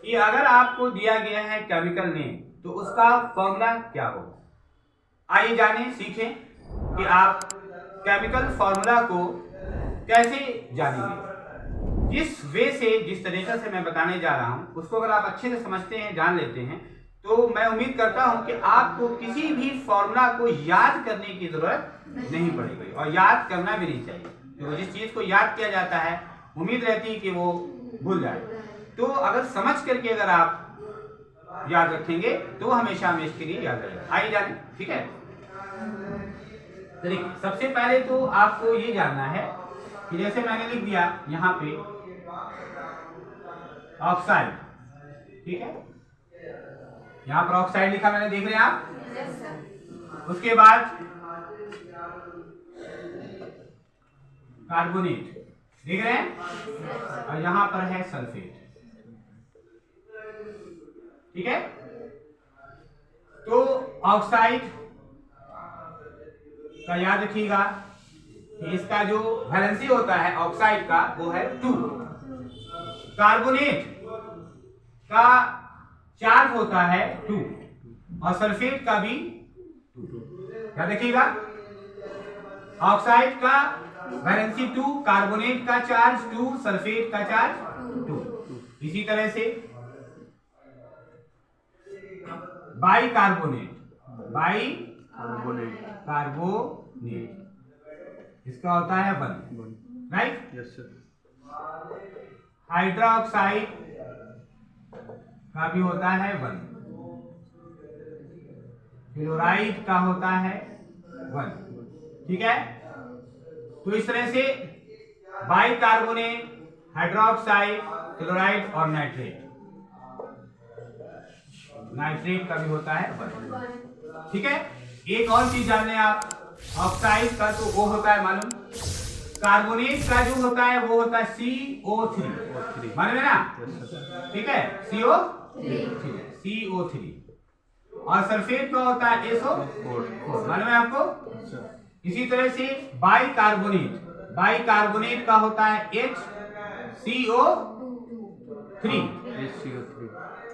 कि अगर आपको दिया गया है केमिकल नेम तो उसका फॉर्मूला क्या होगा। आइए जानें, सीखें कि आप केमिकल फॉर्मूला को कैसे जानेंगे। जिस वे से, जिस तरीके से मैं बताने जा रहा हूं उसको अगर आप अच्छे से समझते हैं, जान लेते हैं, तो मैं उम्मीद करता हूं कि आपको किसी भी फॉर्मूला को याद करने की जरूरत नहीं पड़ेगी और याद करना भी नहीं चाहिए। तो जिस चीज को याद किया जाता है उम्मीद रहती है कि वो भूल जाए। तो अगर समझ करके अगर आप याद रखेंगे तो हमेशा हमेशा के लिए याद रहेगा। आइए जाने, ठीक है। देखिए, सबसे पहले तो आपको ये जानना है कि जैसे मैंने लिख दिया यहाँ पे ऑक्साइड, ठीक है, यहाँ पर ऑक्साइड लिखा मैंने, देख रहे हैं आप। उसके बाद कार्बोनेट, देख रहे हैं, और यहाँ पर है सल्फेट, ठीक है। तो ऑक्साइड का याद रखिएगा कि इसका जो वैलेंसी होता है ऑक्साइड का वो है 2। कार्बोनेट का चार्ज होता है 2 और सल्फेट का भी 2। याद रखिएगा, ऑक्साइड का वैलेंसी 2, कार्बोनेट का चार्ज 2, सल्फेट का चार्ज 2। इसी तरह से बाई कार्बोनेट, इसका होता है 1, राइट। Yes sir. हाइड्रोक्साइड का भी होता है 1, फ्लोराइड का होता है 1, ठीक है। तो इस तरह से बाई कार्बोनेट, हाइड्रोक्साइड, फ्लोराइड और नाइट्रेट का भी होता है 1, ठीक है। एक और चीज जान लें आप, ऑक्साइड का तो वो होता है मालूम, कार्बोनेट का जो होता है वो होता है CO3, मालूम है ना, ठीक है, CO3। और सल्फेट का होता है SO4, मालूम है आपको। इसी तरह से बाई कार्बोनेट का होता है HCO3।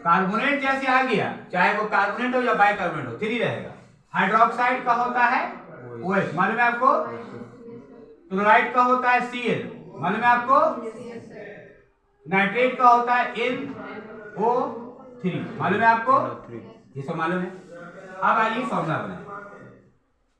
कार्बोनेट जैसे आ गया, चाहे वो कार्बोनेट हो या बाई कार्बोनेट हो, 3 रहेगा। हाइड्रोक्साइड का होता है OH, मालूम है आपको। क्लोराइड का होता है Cl, मालूम है आपको। नाइट्रेट का होता है NO3, मालूम है आपको। ये सब मालूम है। अब आइए फॉर्मूला बनाएं,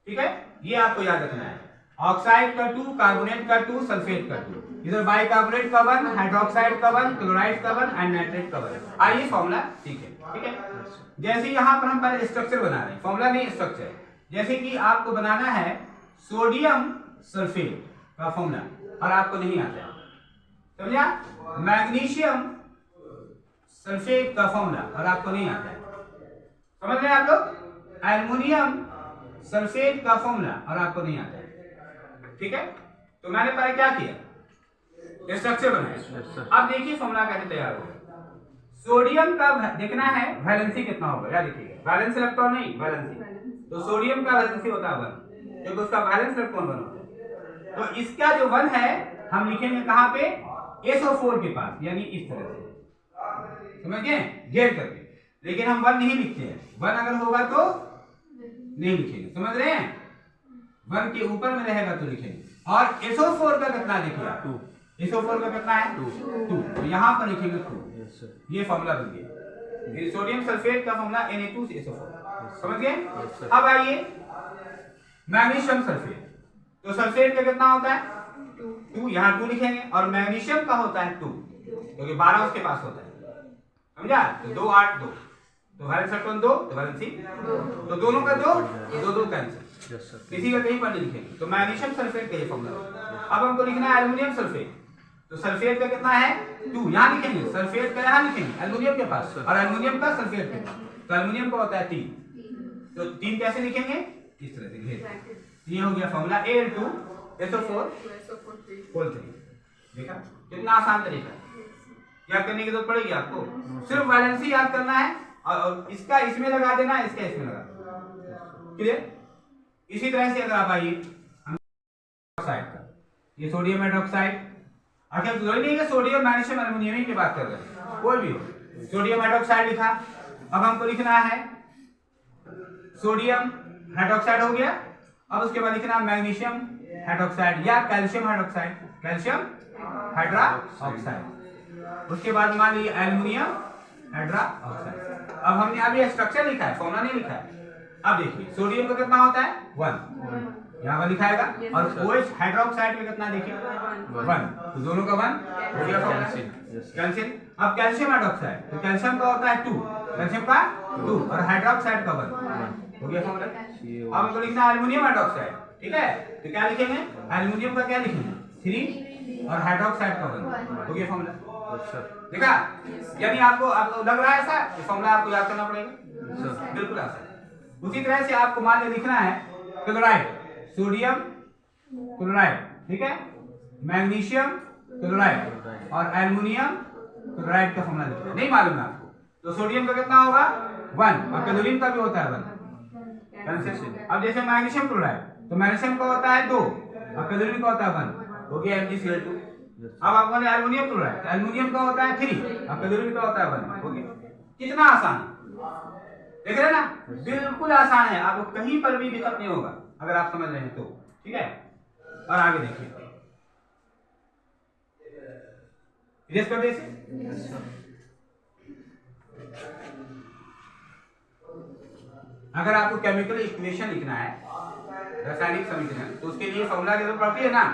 ठीक है। ये आपको याद रखना है, ऑक्साइड का 2, कार्बोनेट का 2, सल्फेट का 2, इधर बाई कार्बोनेट का 1, हाइड्रोक्साइड का 1, क्लोराइड का 1 एंड नाइट्रेट का 1। आइए फॉर्मूला सीखें, ठीक है। जैसे यहाँ पर हम पहले स्ट्रक्चर बना रहे हैं, फॉर्मूला नहीं स्ट्रक्चर। जैसे कि आपको बनाना है सोडियम सल्फेट का फॉर्मूला और आपको नहीं आता है, समझा। मैग्नीशियम सल्फेट का फॉर्मूला और आपको नहीं आता है, समझ रहे हैं आप लोग। एल्युमिनियम सल्फेट का फॉर्मूला और आपको नहीं आता है, ठीक है। तो मैंने पहले क्या किया, स्ट्रक्चर बनाया। अब देखिए फॉर्मूला कैसे तैयार होगा। सोडियम का देखना है वैलेंसी कितना होगा, क्या देखिएगा, वैलेंस इलेक्ट्रॉन नहीं, वैलेंसी। तो सोडियम का वैलेंसी होता है 1, क्योंकि उसका वैलेंस इलेक्ट्रॉन 1 होता है। तो इसका जो 1 है हम लिखेंगे कहां पे, SO4 के पास, यानी इस तरह से, समझ गए, घेर करके। लेकिन हम 1 नहीं लिखते हैं, 1 अगर होगा तो नहीं लिखेंगे, समझ रहे हैं। 1 के ऊपर में रहेगा तो लिखेंगे। और SO4 का कितना देखिए आप, 2, SO4 का कितना है 2, तो यहां पर लिखेंगे 2। ये फॉर्मूला बन गया, सोडियम सल्फेट का फॉर्मूला Na2CO4, समझ गए। अब आइए मैग्नीशियम सल्फेट, तो सल्फेट का कितना होता है 2, यहाँ 2 लिखेंगे। और मैग्नीशियम का होता है 2, क्योंकि 12 उसके पास होता है, समझा। तो 2 8 2, तो वैलेंस इलेक्ट्रॉन 2, तो वैलेंसी, तो दोनों का 2 2 कैंसिल, किसी का कहीं पर नहीं लिखेंगे। तो मैग्नीशियम सल्फेट का ये फॉर्मूला। अब हमको लिखना है एल्युमिनियम सल्फेट, तो सल्फेट का कितना है 2, यहाँ लिखेंगे, सल्फेट का यहाँ लिखेंगे एल्युमिनियम के पास, और एल्युमिनियम का सल्फेट के पास। तो एल्युमिनियम का होता है 3, तो 3 कैसे लिखेंगे, इस तरह से घेर। ये हो गया फॉर्मूला Al2SO4 देखा कितना आसान तरीका है, याद करने की जरूरत पड़ेगी आपको, सिर्फ वैलेंसी याद करना है और इसका इसमें लगा देना है, इसका इसमें लगा देना, क्लियर। इसी तरह से अगर आप आइए ऑक्साइड का, ये सोडियम हाइड्रोक्साइड, आखिर जरूरी नहीं है सोडियम मैग्नीशियम एल्युमिनियम की बात कर रहे हैं, कोई भी हो, सोडियम हाइड्रोक्साइड लिखा। अब हमको लिखना है सोडियम हाइड्रोक्साइड हो गया। अब उसके बाद लिखना मैग्नीशियम हाइड्रोक्साइड या कैल्शियम हाइड्रोक्साइड, कैल्शियम हाइड्रोक्साइड। उसके बाद मान लीजिए एल्युमिनियम हाइड्रोक्साइड। अब हमने अभी स्ट्रक्चर लिखा है, फॉर्मूला नहीं लिखा है। अब देखिए सोडियम का कितना होता है 1, यहाँ पर लिखाएगा, और OH हाइड्रोक्साइड का कितना देखिए 1, तो दोनों का 1 हो गया फॉर्मूला कैल्शियम। अब कैल्शियम हाइड्रोक्साइड, तो कैल्शियम का होता है 2, कैल्शियम का 2 और हाइड्रोक्साइड का 1 हो गया फॉर्मूला। अब हमको लिखना है एल्युमिनियम हाइड्रोक्साइड, ठीक है, तो क्या लिखेंगे एल्युमिनियम का क्या लिखेंगे 3 और हाइड्रोक्साइड का 1 हो गया फॉर्मूला। देखा, यानी आपको लग रहा है ऐसा कि फॉर्मूला आपको याद करना पड़ेगा, बिल्कुल ऐसा। उसी तरह से आपको मान लिखना है क्लोराइड, सोडियम क्लोराइड, ठीक है, मैग्नीशियम क्लोराइड और एल्युमिनियम क्लोराइड का फॉर्मूला लिखना है। नहीं मालूम है आपको, तो सोडियम का कितना होगा 1 और क्लोरीन का भी होता है 1। अब जैसे मैग्नीशियम क्लोराइड, तो मैग्नीशियम का होता है 2 और क्लोरीन का होता है 1, हो गया MgCl2। अब आपको एल्युमिनियम क्लोराइड, तो एल्युमिनियम का होता है 3 और क्लोरीन का होता है 1, हो गया। कितना आसान है, देख रहे हैं ना, बिल्कुल आसान है, आपको कहीं पर भी दिक्कत नहीं होगा अगर आप समझ रहे हैं तो, ठीक है। और आगे देखिए इरेज कर दे इसे। अगर आपको केमिकल इक्वेशन लिखना है, रासायनिक समीकरण, तो उसके लिए फॉर्मूला की जरूरत पड़ती है ना।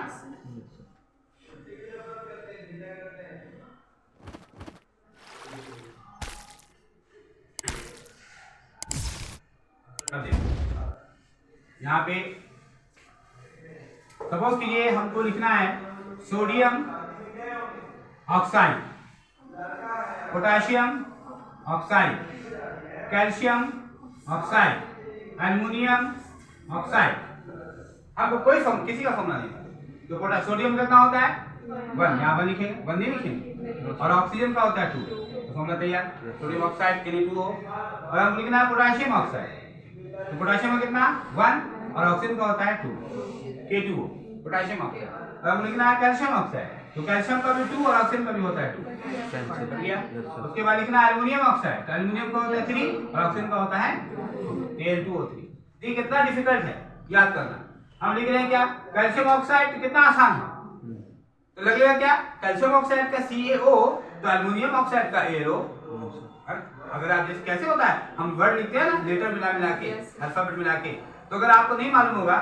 यहाँ पे सपोज कीजिए हमको लिखना है sodium oxide, potassium oxide, calcium oxide, aluminium oxide. आपको कोई किसी का फॉर्मूला नहीं, तो सोडियम कितना होता है 1, यहाँ पर लिखेंगे 1 नहीं लिखेंगे, और ऑक्सीजन का होता है 2, तो फॉर्मूला तैयार, सोडियम ऑक्साइड Na2 हो। और हम लिखना है पोटेशियम ऑक्साइड, तो पोटेशियम में कितना 1 और ऑक्सीजन का होता है 2, K2 पोटेशियम ऑक्साइड। और हम लिखना है कैल्शियम ऑक्साइड, तो कैल्शियम का भी 2 और ऑक्सीजन का भी होता है 2। उसके बाद लिखना है एल्युमिनियम ऑक्साइड, तो एल्युमिनियम का होता है 3 और ऑक्सीजन का होता है 2, Al2O3। ये कितना डिफिकल्ट है याद करना। हम लिख रहे हैं क्या कैल्शियम ऑक्साइड, तो कितना आसान है, तो लगेगा क्या कैल्शियम ऑक्साइड का CaO, तो एल्युमिनियम ऑक्साइड का AlO। अगर आप जैसे कैसे होता है हम वर्ड लिखते हैं ना लेटर मिला के, अल्फाबेट मिला के, तो अगर आपको नहीं मालूम होगा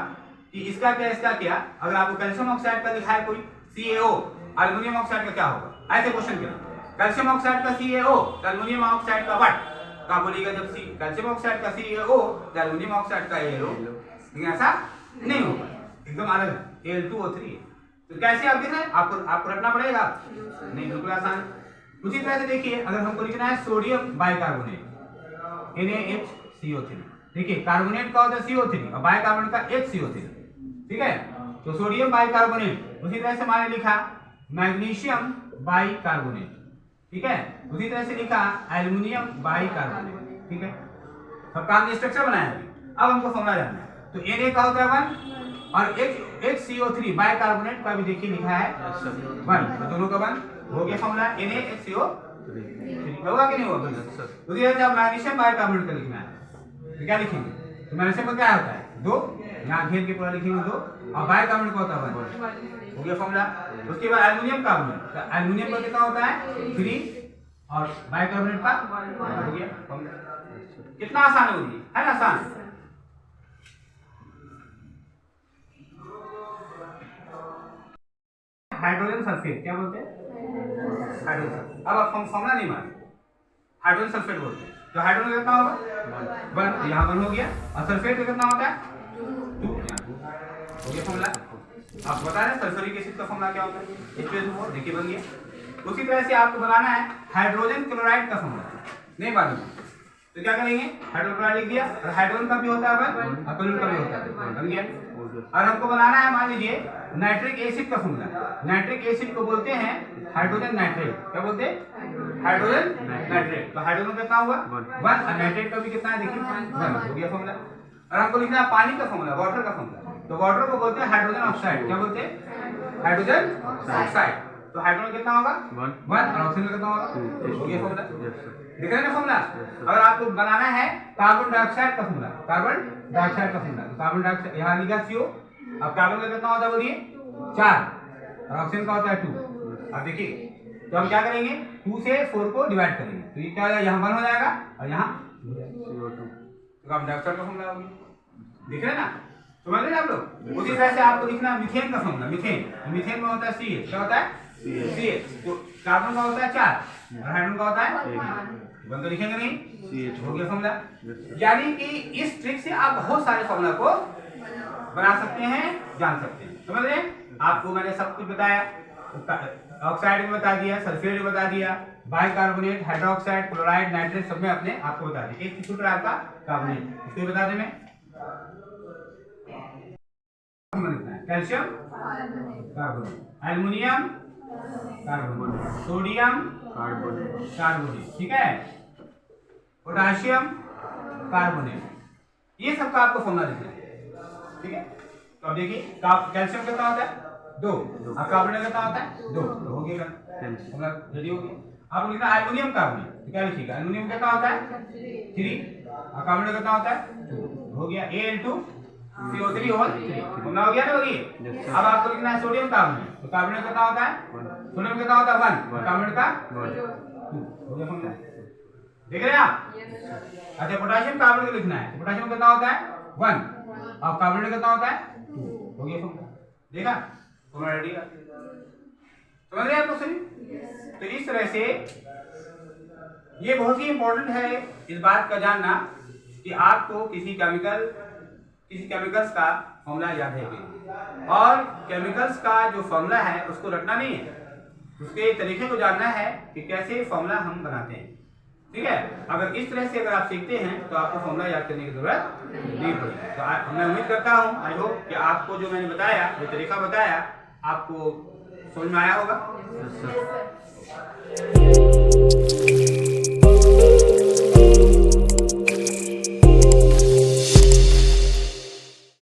कि इसका क्या, अगर आपको कैल्शियम ऑक्साइड का लिखा है कोई CaO, एल्युमिनियम ऑक्साइड का क्या होगा, ऐसे क्वेश्चन किया कैल्शियम ऑक्साइड का CaO, तो एल्युमिनियम ऑक्साइड का व्हाट, तो आप बोलिएगा जब कैल्शियम ऑक्साइड का CaO, तो एल्युमिनियम ऑक्साइड का AlO, लेकिन ऐसा नहीं होगा, एकदम अलग है, Al2O3। तो कैसे आप देख रहे हैं, आपको रखना पड़ेगा, नहीं बिल्कुल आसान। उसी तरह से देखिए अगर हमको लिखना है सोडियम बाइकार्बोनेट NaHCO3, देखिए कार्बोनेट का होता है CO3 और बाइकार्बोनेट का HCO3, ठीक है, तो सोडियम बाइकार्बोनेट। उसी तरह से मैंने लिखा मैग्नीशियम बाइकार्बोनेट, ठीक है, उसी तरह से लिखा एल्युमिनियम बाइकार्बोनेट, ठीक है, सब काम स्ट्रक्चर बनाया। अब हमको फॉर्मूला जानना है, तो Na का होता है 1 और HCO3 बाइकार्बोनेट का भी देखिए लिखा है 1, तो दोनों का 1 हो गया फॉर्मूला NaHCO3 होगा कि नहीं होगा। उसी तरह से अब मैग्नीशियम बाइकार्बोनेट का लिखना है, तो क्या लिखेंगे, तो मैग्नीशियम का क्या होता है 2, यहाँ घेर के पूरा लिखेंगे 2, और बाइकार्बोनेट का होता है 1, हो गया फॉर्मूला। उसके बाद एल्युमिनियम कार्बोनेट, तो एल्युमिनियम का कितना होता है 3 और बाइकार्बोनेट का हो गया फॉर्मूला। कितना आसान होगी, है ना आसान। हाइड्रोजन सल्फेट क्या बोलते हैं, हाइड्रोजन सल्फेट। अब आप फॉर्मूला नहीं माने, हाइड्रोजन सल्फेट बोलते हैं, तो हाइड्रोजन कितना होगा 1, यहाँ 1 हो गया, और सल्फेट का कितना होता है 2, हो गया फॉर्मूला। आप बता रहे हैं सल्फ्यूरिक एसिड का फॉर्मूला क्या होता है H2SO4, देखिए बन गया। उसी तरह से आपको बनाना है हाइड्रोजन क्लोराइड का फॉर्मूला, नहीं मालूम तो क्या करेंगे हाइड्रोक्लोराइड लिख दिया, और हाइड्रोजन का भी होता है 1 और क्लोरीन का भी होता है, बन गया। और हमको बनाना है मान लीजिए नाइट्रिक एसिड का फॉर्मूला, नाइट्रिक एसिड को बोलते हैं हाइड्रोजन नाइट्रेट, क्या बोलते हैं हाइड्रोजन नाइट्रेट, तो हाइड्रोजन कितना हुआ 1 और नाइट्रेट का भी कितना है देखिए 1, हो गया फॉर्मूला। और हमको लिखना है पानी का फॉर्मूला, वाटर का फॉर्मूला, तो वाटर को बोलते हैं हाइड्रोजन ऑक्साइड, क्या बोलते हैं हाइड्रोजन ऑक्साइड, तो हाइड्रोजन कितना होगा 1 और ऑक्सीजन कितना होगा 2। हो गया फॉर्मूला, दिख रहा है ना फॉर्मूला। अगर आपको बनाना है कार्बन डाइऑक्साइड का फॉर्मूला, कार्बन डाइऑक्साइड का फॉर्मूला, तो कार्बन डाइऑक्साइड यहाँ लिखा CO, अब कार्बन का कितना होता है बोलिए 4 और ऑक्सीजन का होता है 2। अब देखिए तो हम क्या करेंगे 2 से 4 को डिवाइड करेंगे, तो ये क्या हो जाएगा, यहाँ 1 हो जाएगा और यहाँ CO2, तो कार्बन डाइऑक्साइड का फॉर्मूला होगा। दिख रहे हैं ना, समझ रहे हैं आप लोग। उसी तरह से आपको लिखना मीथेन का फॉर्मूला, मीथेन में होता है CH, क्या होता है CH, तो कार्बन का होता है 4 और हाइड्रोजन का होता है 1, तो लिखेंगे नहीं CH, हो गया फॉर्मूला। यानी कि इस ट्रिक से आप बहुत सारे फॉर्मूला को बना सकते हैं, जान सकते हैं, समझ रहे हैं। आपको मैंने सब कुछ बताया, ऑक्साइड में बता दिया, सल्फेट में बता दिया, बाइकार्बोनेट, हाइड्रोक्साइड, क्लोराइड, नाइट्रेट सब में अपने आपको बता दिया। एक छोटा आपका कार्बोनेट, इसको बता दें मैं calcium carbonate, aluminium carbonate, sodium carbonate, ठीक है, पोटाशियम कार्बोनेट, ये सब का आपको फॉर्मूला लिखना है, ठीक है। तो अब देखिए कैल्शियम कितना होता है 2 और कार्बोनेट कितना होता है 2, तो हो गया फॉर्मूला रेडी हो गया। आप लिखना एल्युमिनियम कार्बोनेट, तो क्या लिखिएगा, एल्युमिनियम कितना होता है 3 और कार्बोनेट कितना होता है 2, हो गया Al2CO3 होल 3, फॉर्मूला हो गया ना। होगी अब आपको लिखना है सोडियम कार्बोनेट, तो कार्बोनेट कितना होता है सोडियम कितना होता है 1 और कार्बोनेट का 2, हो गया फॉर्मूला, देख रहे हैं आप। अच्छा पोटेशियम कार्बोनेट लिखना है, तो पोटेशियम कितना होता है 1 और कार्बोनेट कितना होता है 2, हो गया फॉर्मूला, देखा फॉर्मूला रेडी है, समझ रहे हैं आप लोग सभी। तो इस तरह से ये बहुत ही इंपॉर्टेंट है इस बात का जानना कि आपको किसी केमिकल्स का फॉर्मूला याद है कि, और केमिकल्स का जो फॉर्मूला है उसको रटना नहीं है, उसके तरीके को जानना है कि कैसे फॉर्मूला हम बनाते हैं, ठीक है। अगर इस तरह से अगर आप सीखते हैं तो आपको फॉर्मूला याद करने की जरूरत नहीं पड़ेगी। तो मैं उम्मीद करता हूँ, आई होप कि आपको जो मैंने बताया, जो तरीका बताया, आपको समझ में आया होगा।